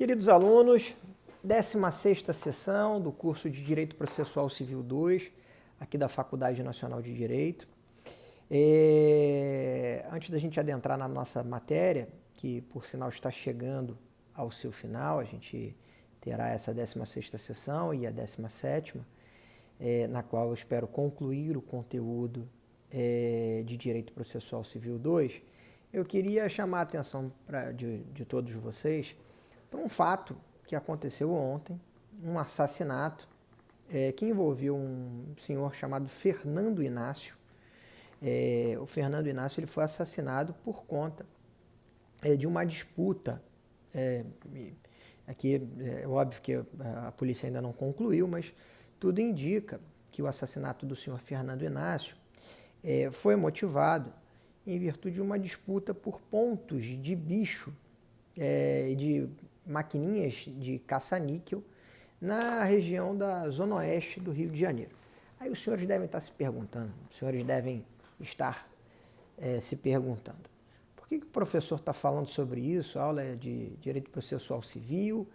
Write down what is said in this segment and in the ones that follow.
Queridos alunos, 16ª sessão do curso de Direito Processual Civil 2, aqui da Faculdade Nacional de Direito. Antes da gente adentrar na nossa matéria, que por sinal está chegando ao seu final, a gente terá essa 16ª sessão e a 17ª, na qual eu espero concluir o conteúdo de Direito Processual Civil 2, eu queria chamar a atenção de todos vocês para um fato que aconteceu ontem, um assassinato que envolveu um senhor chamado Fernando Inácio. O Fernando Inácio ele foi assassinado por conta de uma disputa. Aqui é óbvio que a polícia ainda não concluiu, mas tudo indica que o assassinato do senhor Fernando Inácio foi motivado em virtude de uma disputa por pontos de bicho de maquininhas de caça-níquel na região da Zona Oeste do Rio de Janeiro. Aí os senhores devem estar se perguntando, se perguntando, por que o professor está falando sobre isso? A aula é de Direito Processual Civil,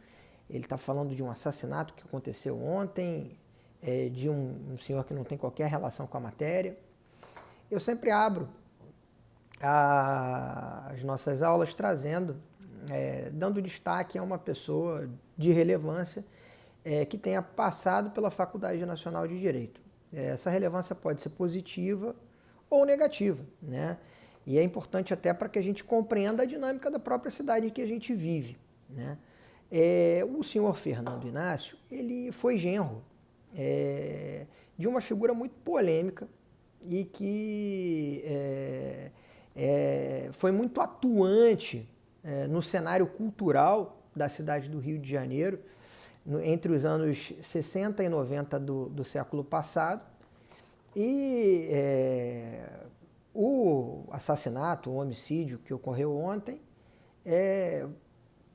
ele está falando de um assassinato que aconteceu ontem, de um senhor que não tem qualquer relação com a matéria. Eu sempre abro as nossas aulas dando destaque a uma pessoa de relevância que tenha passado pela Faculdade Nacional de Direito. Essa relevância pode ser positiva ou negativa, né? E é importante até para que a gente compreenda a dinâmica da própria cidade em que a gente vive, né? O senhor Fernando Inácio, ele foi genro de uma figura muito polêmica e que foi muito atuante no cenário cultural da cidade do Rio de Janeiro, entre os anos 60 e 90 do século passado. E o assassinato, o homicídio que ocorreu ontem,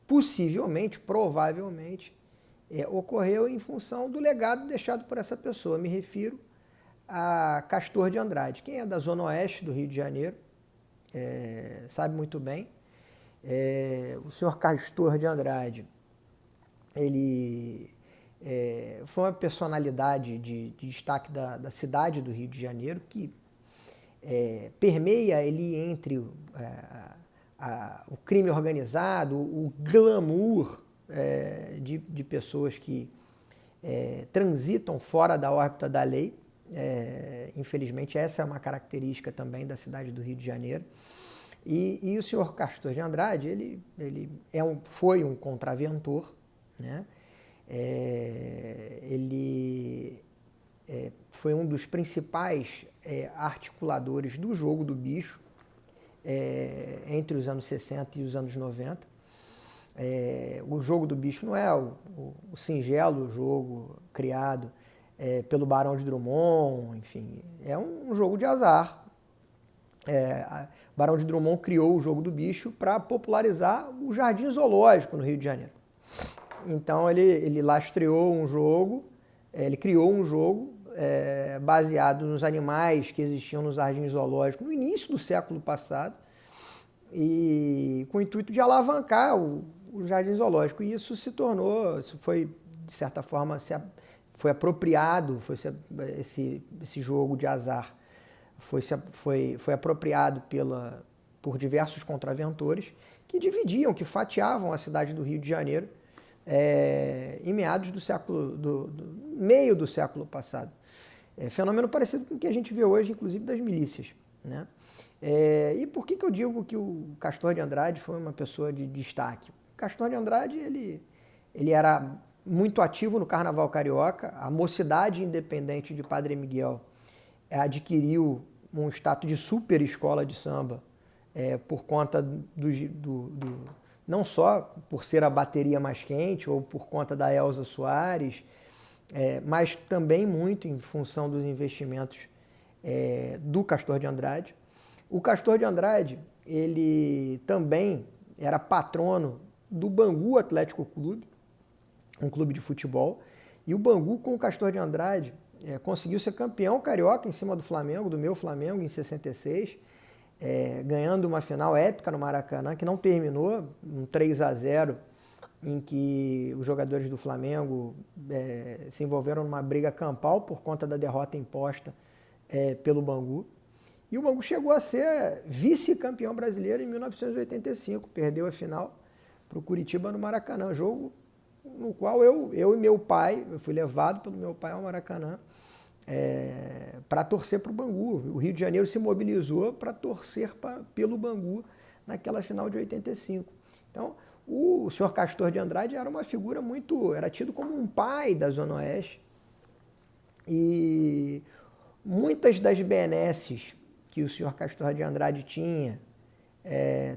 possivelmente, provavelmente, ocorreu em função do legado deixado por essa pessoa. Me refiro a Castor de Andrade. Quem é da Zona Oeste do Rio de Janeiro sabe muito bem. O senhor Castor de Andrade, ele foi uma personalidade de destaque da cidade do Rio de Janeiro, que permeia ali entre o crime organizado, o glamour de pessoas que transitam fora da órbita da lei. Infelizmente, essa é uma característica também da cidade do Rio de Janeiro. E o senhor Castor de Andrade, ele foi um contraventor, né? Ele foi um dos principais articuladores do jogo do bicho entre os anos 60 e os anos 90. O jogo do bicho não é o singelo jogo criado pelo Barão de Drummond, enfim, é um jogo de azar. O Barão de Drummond criou o jogo do bicho para popularizar o jardim zoológico no Rio de Janeiro. Então ele lastreou um jogo, ele criou um jogo baseado nos animais que existiam no jardim zoológico no início do século passado, e com o intuito de alavancar o jardim zoológico. E isso foi, de certa forma, foi apropriado, esse jogo de azar foi apropriado por diversos contraventores que dividiam, que fatiavam a cidade do Rio de Janeiro em meados do meio do século passado. Fenômeno parecido com o que a gente vê hoje, inclusive, das milícias, né? E por que eu digo que o Castor de Andrade foi uma pessoa de destaque? O Castor de Andrade ele era muito ativo no Carnaval Carioca. A Mocidade Independente de Padre Miguel adquiriu um status de super escola de samba por conta não só por ser a bateria mais quente ou por conta da Elza Soares, mas também muito em função dos investimentos do Castor de Andrade. O Castor de Andrade, ele também era patrono do Bangu Atlético Clube, um clube de futebol, e o Bangu, com o Castor de Andrade, conseguiu ser campeão carioca em cima do Flamengo, do meu Flamengo, em 66, ganhando uma final épica no Maracanã, que não terminou um 3-0 em que os jogadores do Flamengo se envolveram numa briga campal por conta da derrota imposta pelo Bangu. E o Bangu chegou a ser vice-campeão brasileiro em 1985, perdeu a final para o Curitiba no Maracanã, jogo no qual eu e meu pai, eu fui levado pelo meu pai ao Maracanã para torcer para o Bangu. O Rio de Janeiro se mobilizou para torcer pelo Bangu naquela final de 85. Então, o senhor Castor de Andrade era uma figura era tido como um pai da Zona Oeste, e muitas das benesses que o senhor Castor de Andrade tinha,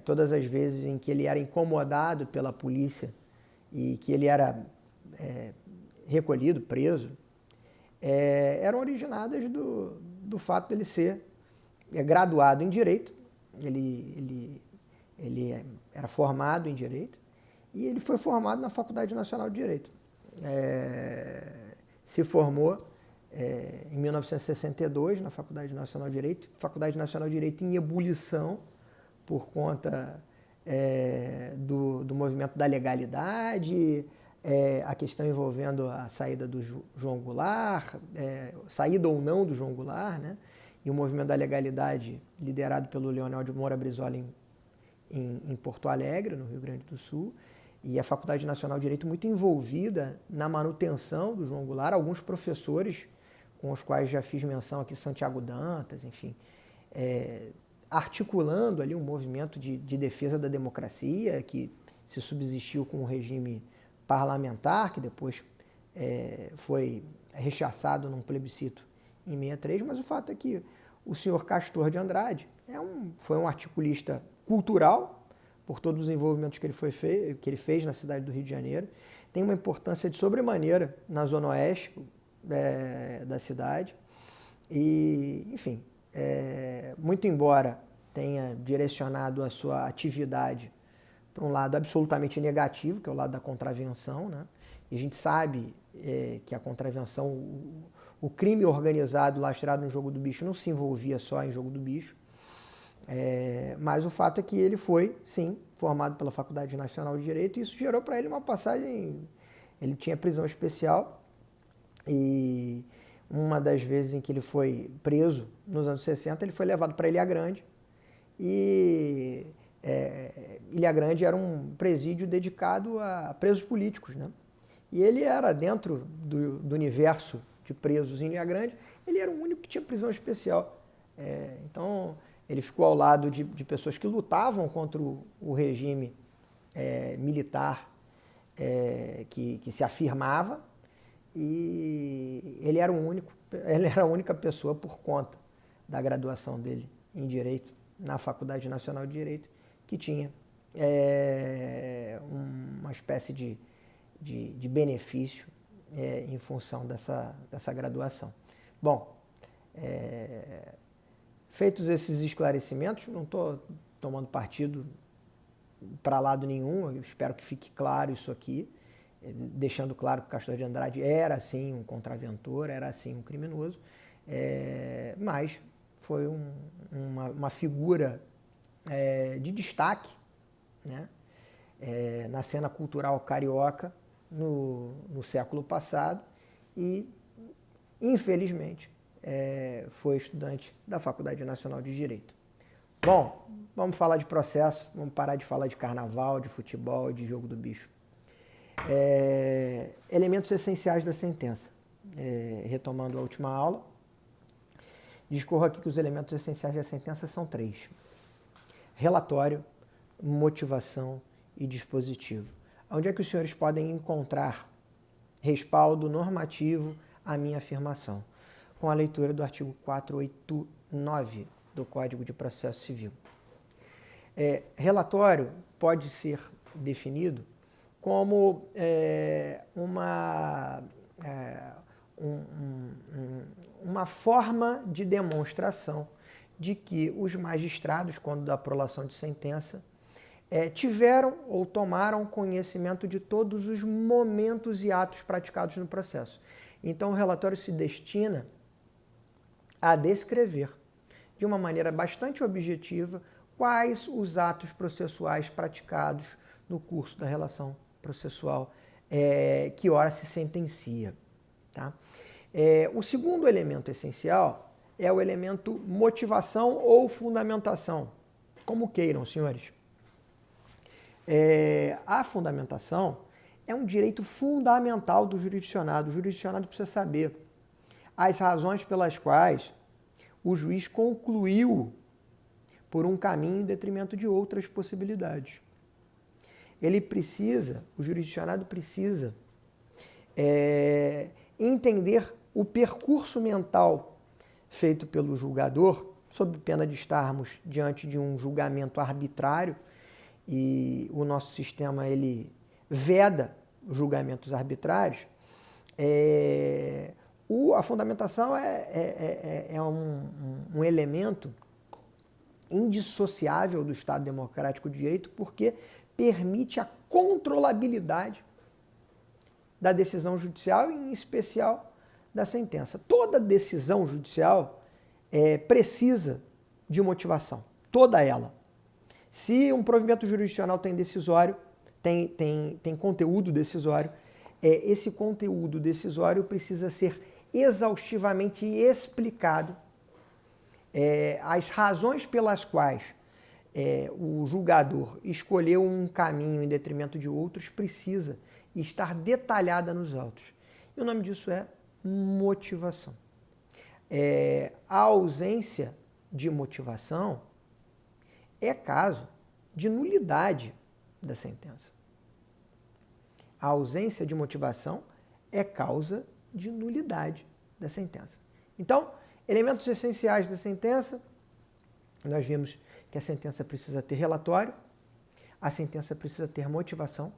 todas as vezes em que ele era incomodado pela polícia e que ele era recolhido, preso, eram originadas do fato dele ser graduado em Direito. Ele era formado em Direito e ele foi formado na Faculdade Nacional de Direito. Se formou em 1962 na Faculdade Nacional de Direito, Faculdade Nacional de Direito em ebulição por conta do movimento da legalidade, a questão envolvendo a saída do João Goulart, saída ou não do João Goulart, né? E o movimento da legalidade liderado pelo Leonel de Moura Brizola em Porto Alegre, no Rio Grande do Sul, e a Faculdade Nacional de Direito muito envolvida na manutenção do João Goulart, alguns professores com os quais já fiz menção aqui, Santiago Dantas, enfim, articulando ali um movimento de defesa da democracia que se subsistiu com o regime parlamentar, que depois foi rechaçado num plebiscito em 63, mas o fato é que o senhor Castor de Andrade foi um articulista cultural, por todos os envolvimentos que ele fez na cidade do Rio de Janeiro, tem uma importância de sobremaneira na Zona Oeste da cidade, e, enfim, muito embora tenha direcionado a sua atividade para um lado absolutamente negativo, que é o lado da contravenção, né? E a gente sabe que a contravenção, o crime organizado lastrado no Jogo do Bicho não se envolvia só em Jogo do Bicho, mas o fato é que ele foi, sim, formado pela Faculdade Nacional de Direito, e isso gerou para ele uma passagem. Ele tinha prisão especial, e uma das vezes em que ele foi preso, nos anos 60, ele foi levado para Ilha Grande, e Ilha Grande era um presídio dedicado a presos políticos, né? E ele era, dentro do universo de presos em Ilha Grande, ele era o único que tinha prisão especial. Então, ele ficou ao lado de pessoas que lutavam contra o regime militar que se afirmava, e ele era a única pessoa, por conta da graduação dele em Direito, na Faculdade Nacional de Direito, que tinha uma espécie de benefício em função dessa graduação. Bom, feitos esses esclarecimentos, não estou tomando partido para lado nenhum, eu espero que fique claro isso aqui, deixando claro que o Castor de Andrade era, sim, um contraventor, era, sim, um criminoso, mas foi uma figura de destaque, né, na cena cultural carioca no século passado, e, infelizmente, foi estudante da Faculdade Nacional de Direito. Bom, vamos falar de processo, vamos parar de falar de carnaval, de futebol e de Jogo do Bicho. Elementos essenciais da sentença. Retomando a última aula, discorro aqui que os elementos essenciais da sentença são 3. Relatório, motivação e dispositivo. Onde é que os senhores podem encontrar respaldo normativo à minha afirmação? Com a leitura do artigo 489 do Código de Processo Civil. Relatório pode ser definido como uma forma de demonstração de que os magistrados, quando da prolação de sentença, tiveram ou tomaram conhecimento de todos os momentos e atos praticados no processo. Então, o relatório se destina a descrever, de uma maneira bastante objetiva, quais os atos processuais praticados no curso da relação processual que ora se sentencia. Tá? O segundo elemento essencial é o elemento motivação ou fundamentação, como queiram, senhores. A fundamentação é um direito fundamental do jurisdicionado. O jurisdicionado precisa saber as razões pelas quais o juiz concluiu por um caminho em detrimento de outras possibilidades. O jurisdicionado precisa entender o percurso mental feito pelo julgador, sob pena de estarmos diante de um julgamento arbitrário, e o nosso sistema ele veda julgamentos arbitrários. A fundamentação é um elemento indissociável do Estado Democrático de Direito, porque permite a controlabilidade da decisão judicial e, em especial, da sentença. Toda decisão judicial precisa de motivação, toda ela. Se um provimento jurisdicional tem decisório, tem conteúdo decisório, esse conteúdo decisório precisa ser exaustivamente explicado. As razões pelas quais o julgador escolheu um caminho em detrimento de outros precisa estar detalhada nos autos. E o nome disso é motivação. A ausência de motivação é caso de nulidade da sentença. A ausência de motivação é causa de nulidade da sentença. Então, elementos essenciais da sentença, nós vimos que a sentença precisa ter relatório, a sentença precisa ter motivação,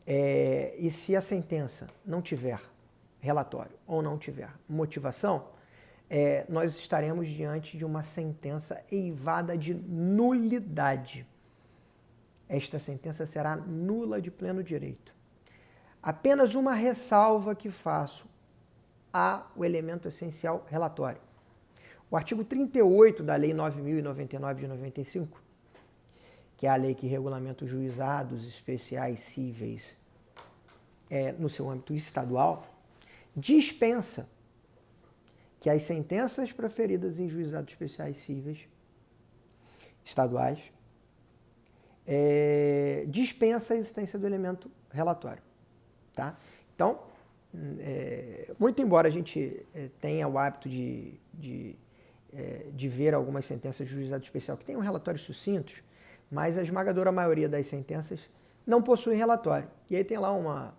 e se a sentença não tiver relatório ou não tiver motivação, nós estaremos diante de uma sentença eivada de nulidade. Esta sentença será nula de pleno direito. Apenas uma ressalva que faço ao elemento essencial relatório. O artigo 38 da Lei 9.099 de 95, que é a lei que regulamenta os juizados especiais cíveis no seu âmbito estadual, dispensa que as sentenças proferidas em juizados especiais cíveis estaduais dispensa a existência do elemento relatório. Tá? Então, muito embora a gente tenha o hábito de ver algumas sentenças de juizado especial que têm um relatório sucintos, mas a esmagadora maioria das sentenças não possui relatório. E aí tem lá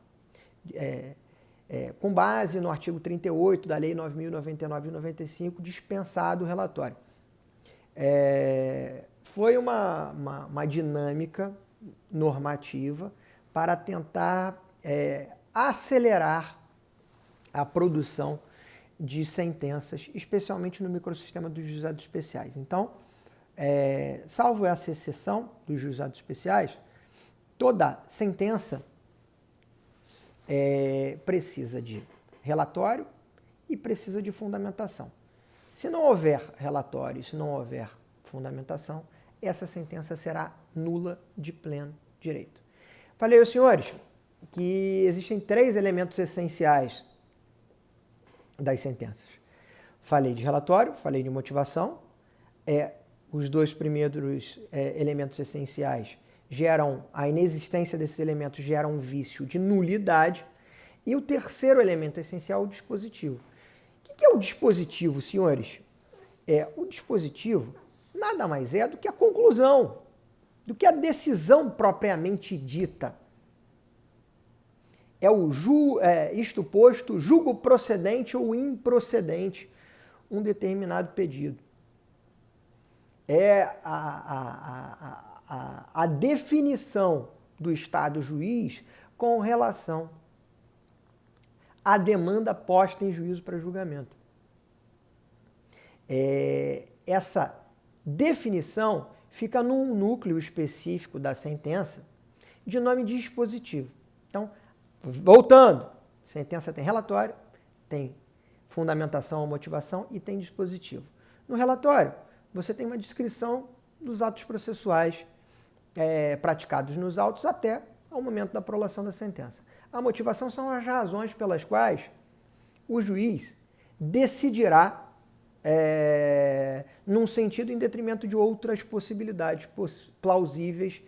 com base no artigo 38 da Lei 9.099 de 95, dispensado o relatório. Foi uma dinâmica normativa para tentar acelerar a produção de sentenças, especialmente no microsistema dos juizados especiais. Então, salvo essa exceção dos juizados especiais, toda sentença precisa de relatório e precisa de fundamentação. Se não houver relatório, se não houver fundamentação, essa sentença será nula de pleno direito. Falei aos senhores que existem 3 elementos essenciais das sentenças. Falei de relatório, falei de motivação. Os 2 primeiros elementos essenciais a inexistência desses elementos gera um vício de nulidade. E o terceiro elemento essencial é o dispositivo. O que é o dispositivo, senhores? O dispositivo nada mais é do que a conclusão, do que a decisão propriamente dita. Isto posto, julgo procedente ou improcedente um determinado pedido. A definição do Estado juiz com relação à demanda posta em juízo para julgamento. Essa definição fica num núcleo específico da sentença de nome dispositivo. Então, voltando, sentença tem relatório, tem fundamentação ou motivação e tem dispositivo. No relatório, você tem uma descrição dos atos processuais praticados nos autos até ao momento da prolação da sentença. A motivação são as razões pelas quais o juiz decidirá num sentido em detrimento de outras possibilidades plausíveis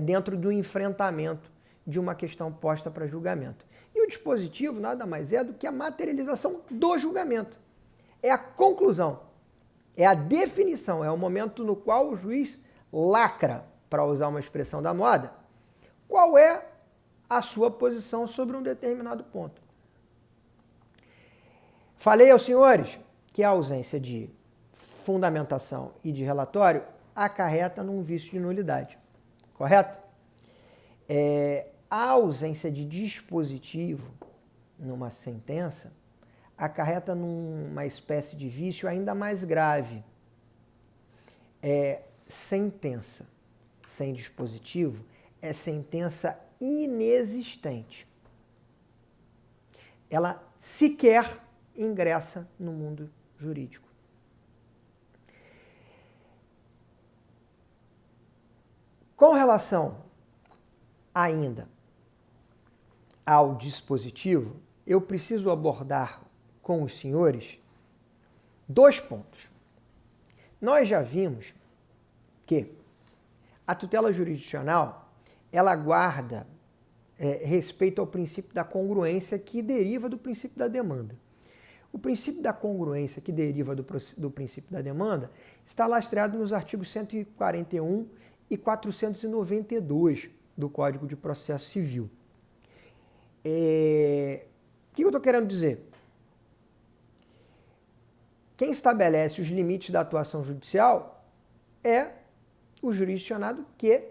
dentro do enfrentamento de uma questão posta para julgamento. E o dispositivo nada mais é do que a materialização do julgamento. É a conclusão, é a definição, é o momento no qual o juiz lacra, para usar uma expressão da moda, qual é a sua posição sobre um determinado ponto. Falei aos senhores que a ausência de fundamentação e de relatório acarreta num vício de nulidade, correto? A ausência de dispositivo numa sentença acarreta numa espécie de vício ainda mais grave. Sentença sem dispositivo é sentença inexistente. Ela sequer ingressa no mundo jurídico. Com relação ainda ao dispositivo, eu preciso abordar com os senhores 2 pontos. Nós já vimos que a tutela jurisdicional, ela guarda respeito ao princípio da congruência que deriva do princípio da demanda. O princípio da congruência que deriva do princípio da demanda está lastreado nos artigos 141 e 492 do Código de Processo Civil. O que eu estou querendo dizer? Quem estabelece os limites da atuação judicial é o jurisdicionado que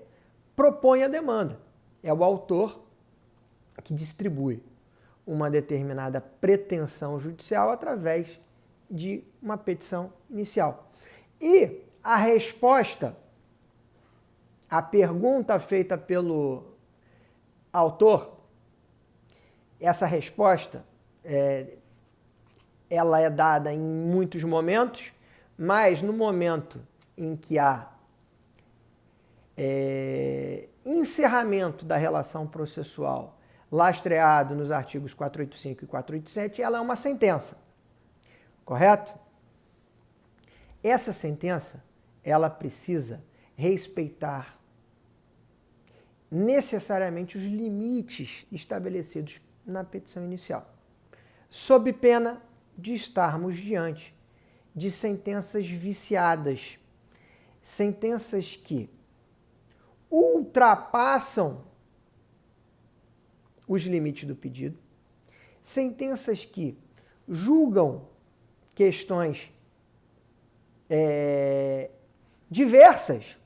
propõe a demanda. É o autor que distribui uma determinada pretensão judicial através de uma petição inicial. E a resposta à pergunta feita pelo autor, essa resposta ela é dada em muitos momentos, mas no momento em que há encerramento da relação processual lastreado nos artigos 485 e 487, ela é uma sentença, correto? Essa sentença, ela precisa respeitar necessariamente os limites estabelecidos na petição inicial, sob pena de estarmos diante de sentenças viciadas, sentenças que ultrapassam os limites do pedido, sentenças que julgam questões diversas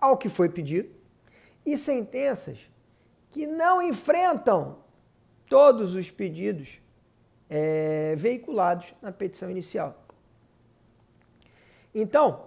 ao que foi pedido e sentenças que não enfrentam todos os pedidos veiculados na petição inicial. Então,